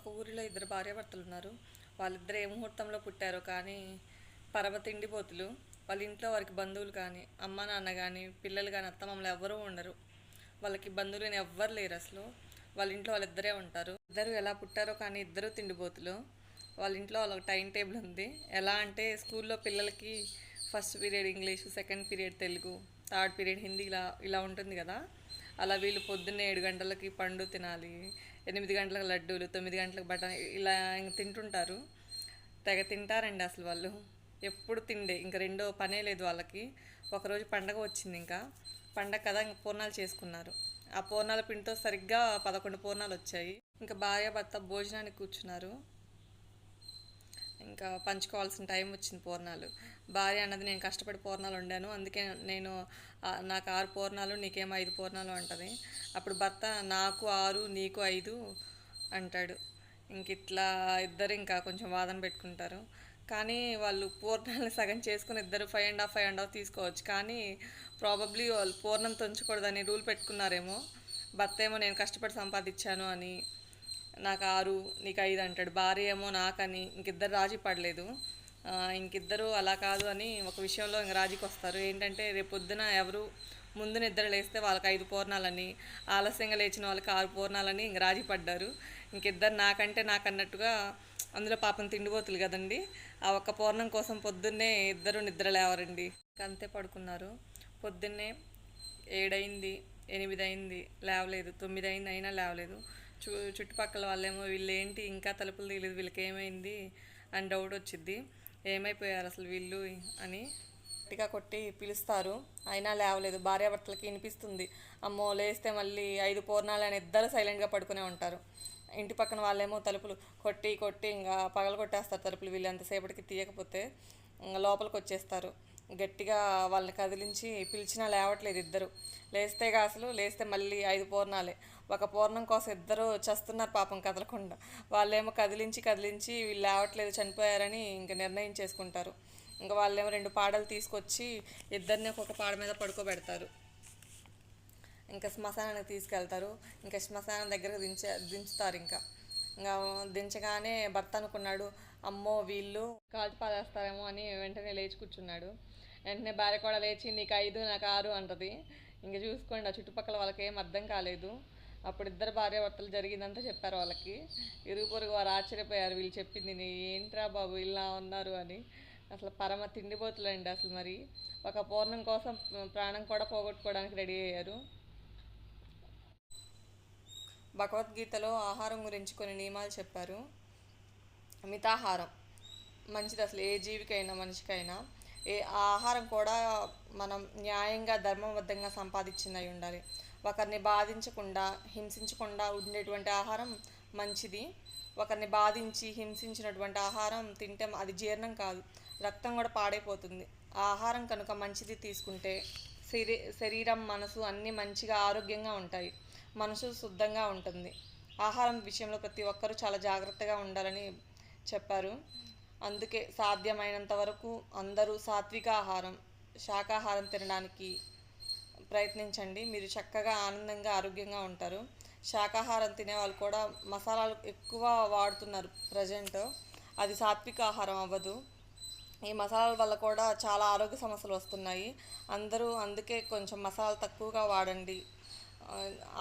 ఒక ఊరిలో ఇద్దరు భార్యాభర్తలు ఉన్నారు. వాళ్ళిద్దరు ఏ ముహూర్తంలో పుట్టారో కానీ పరమ తిండిపోతులు. వాళ్ళ ఇంట్లో వారికి బంధువులు కానీ అమ్మ నాన్న కానీ పిల్లలు కానీ అత్తమామలు ఎవ్వరూ ఉండరు. వాళ్ళకి బంధువులు కానీ ఎవ్వరు లేరు అసలు. వాళ్ళ ఇంట్లో వాళ్ళిద్దరే ఉంటారు. ఇద్దరు ఎలా పుట్టారో కానీ ఇద్దరు తిండిపోతులు. వాళ్ళ ఇంట్లో వాళ్ళకి టైం టేబుల్ ఉంది. ఎలా అంటే స్కూల్లో పిల్లలకి first period English, second period Telugu, third period Hindi, ఇలా ఇలా ఉంటుంది కదా. అలా వీళ్ళు పొద్దున్నే 7 గంటలకి పండు తినాలి, 8 గంటలకు లడ్డూలు, 9 గంటలకు బఠానీ, ఇలా ఇంక తింటుంటారు. తెగ తింటారండి అసలు వాళ్ళు. ఎప్పుడు తిండే, ఇంక రెండో పనే లేదు వాళ్ళకి. ఒకరోజు పండగ వచ్చింది. ఇంకా పండగ కదా, ఇంక పూర్ణాలు చేసుకున్నారు. ఆ పూర్ణాల పిండితో సరిగ్గా 11 పూర్ణాలు వచ్చాయి. ఇంకా భార్య భర్త భోజనానికి కూర్చున్నారు. ఇంకా పంచుకోవాల్సిన టైం వచ్చింది పూర్ణాలు. భార్య అన్నది, నేను కష్టపడి పూర్ణాలు వండాను, అందుకే నాకు 6 పూర్ణాలు, నీకేమో 5 పూర్ణాలు అంటది. అప్పుడు భర్త, నాకు 6 నీకు 5 అంటాడు. ఇంక ఇట్లా ఇద్దరు ఇంకా కొంచెం వాదన పెట్టుకుంటారు. కానీ వాళ్ళు పూర్ణాలను సగం చేసుకుని ఇద్దరు 5.5, 5.5 తీసుకోవచ్చు. కానీ ప్రాబబ్లీ వాళ్ళు పూర్ణం తుంచకూడదని రూల్ పెట్టుకున్నారేమో. భర్త ఏమో నేను కష్టపడి సంపాదించాను అని నాకు 6 నీకు 5 అంటాడు. భార్య ఏమో నాకని. ఇంకిద్దరు రాజీ పడలేదు. ఇంకిద్దరు అలా కాదు అని ఒక విషయంలో ఇంక రాజీకి వస్తారు. ఏంటంటే రేపు పొద్దున ఎవరు ముందు నిద్ర లేస్తే వాళ్ళకి 5 పూర్ణాలని, ఆలస్యంగా లేచిన వాళ్ళకి 6 పూర్ణాలని ఇంక రాజీ పడ్డారు. ఇంకిద్దరు నాకంటే నాకన్నట్టుగా. అందులో పాపం తిండిపోతులు కదండి. ఆ ఒక్క పూర్ణం కోసం పొద్దున్నే ఇద్దరు నిద్ర లేవరండి. అంతే పడుకున్నారు. పొద్దున్నే 7 అయింది, 8 అయింది, లేవలేదు. 9 అయింది, అయినా లేవలేదు. చుట్టుపక్కల వాళ్ళేమో వీళ్ళేంటి ఇంకా తలుపులు తీయలేదు, వీళ్ళకి ఏమైంది అని డౌట్ వచ్చింది. ఏమైపోయారు అసలు వీళ్ళు అని గట్టిగా కొట్టి పిలుస్తారు. అయినా లేవలేదు. భార్యాభర్తలకి వినిపిస్తుంది. అమ్మో లేస్తే మళ్ళీ 5 పూర్ణాలు అని ఇద్దరు సైలెంట్గా పడుకునే ఉంటారు. ఇంటి పక్కన వాళ్ళేమో తలుపులు కొట్టి కొట్టి ఇంకా పగల కొట్టేస్తారు తలుపులు. వీళ్ళు ఎంతసేపటికి తీయకపోతే లోపలికి వచ్చేస్తారు. గట్టిగా వాళ్ళని కదిలించి పిలిచినా లేవట్లేదు ఇద్దరు. లేస్తే మళ్ళీ 5 పూర్ణాలే. ఒక పూర్ణం కోసం ఇద్దరు చస్తున్నారు పాపం కదలకుండా. వాళ్ళేమో కదిలించి కదిలించి వీళ్ళు లేవట్లేదు, చనిపోయారని ఇంక నిర్ణయించేసుకుంటారు. ఇంకా వాళ్ళేమో 2 పాడలు తీసుకొచ్చి ఇద్దరిని ఒక్కొక్క పాడ మీద పడుకోబెడతారు. ఇంకా శ్మశానానికి తీసుకెళ్తారు. ఇంకా శ్మశానం దగ్గర దించుతారు. ఇంకా దించగానే భర్త అనుకున్నాడు, అమ్మో వీళ్ళు కాల్చి పారేస్తారేమో అని వెంటనే లేచి కూర్చున్నాడు. వెంటనే భార్య కూడా లేచి, నీకు 5 నాకు 6 అంటది. ఇంక చూసుకోండి, ఆ చుట్టుపక్కల వాళ్ళకి ఏం అర్థం కాలేదు. అప్పుడు ఇద్దరు భార్యాభర్తలు జరిగిందంతా చెప్పారు వాళ్ళకి. ఇరుగు పొరుగు వారు ఆశ్చర్యపోయారు వీళ్ళు చెప్పింది. ఏంట్రా బాబు ఇలా ఉన్నారు అని. అసలు పరమ తిండిపోతులండి అసలు. మరి ఒక పూర్ణం కోసం ప్రాణం కూడా పోగొట్టుకోవడానికి రెడీ అయ్యారు. భగవద్గీతలో ఆహారం గురించి కొన్ని నియమాలు చెప్పారు. మితాహారం మంచిది అసలు ఏ జీవికైనా మనిషికైనా. ఆహారం కూడా మనం న్యాయంగా ధర్మబద్ధంగా సంపాదించింది ఉండాలి. ఒకరిని బాధించకుండా హింసించకుండా ఉండేటువంటి ఆహారం మంచిది. ఒకరిని బాధించి హింసించినటువంటి ఆహారం తింటే అది జీర్ణం కాదు, రక్తం కూడా పాడైపోతుంది. ఆ ఆహారం కనుక మంచిది తీసుకుంటే శరీరం మనసు అన్నీ మంచిగా ఆరోగ్యంగా ఉంటాయి. మనసు శుద్ధంగా ఉంటుంది. ఆహారం విషయంలో ప్రతి ఒక్కరూ చాలా జాగ్రత్తగా ఉండాలని చెప్పారు. అందుకే సాధ్యమైనంత వరకు అందరూ సాత్విక ఆహారం, శాకాహారం తినడానికి ప్రయత్నించండి. మీరు చక్కగా ఆనందంగా ఆరోగ్యంగా ఉంటారు. శాకాహారం తినేవాళ్ళు కూడా మసాలాలు ఎక్కువ వాడుతున్నారు ప్రజెంట్. అది సాత్విక ఆహారం అవ్వదు. ఈ మసాలాల వల్ల కూడా చాలా ఆరోగ్య సమస్యలు వస్తున్నాయి. అందరూ అందుకే కొంచెం మసాలాలు తక్కువగా వాడండి,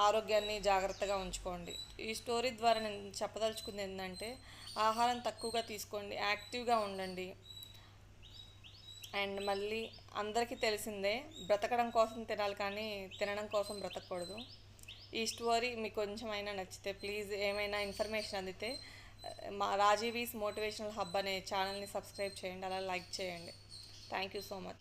ఆరోగ్యాన్ని జాగ్రత్తగా ఉంచుకోండి. ఈ స్టోరీ ద్వారా నేను చెప్పదలుచుకుంది ఏంటంటే, ఆహారం తక్కువగా తీసుకోండి, యాక్టివ్గా ఉండండి. అండ్ మళ్ళీ అందరికీ తెలిసిందే, బ్రతకడం కోసం తినాలి కానీ తినడం కోసం బ్రతకూడదు. ఈ స్టోరీ మీకు కొంచెమైనా నచ్చితే ప్లీజ్, ఏమైనా ఇన్ఫర్మేషన్ అందితే మా రాజీవీస్ మోటివేషనల్ హబ్ అనే ఛానల్ని సబ్స్క్రైబ్ చేయండి, అలా లైక్ చేయండి. Thank you so much.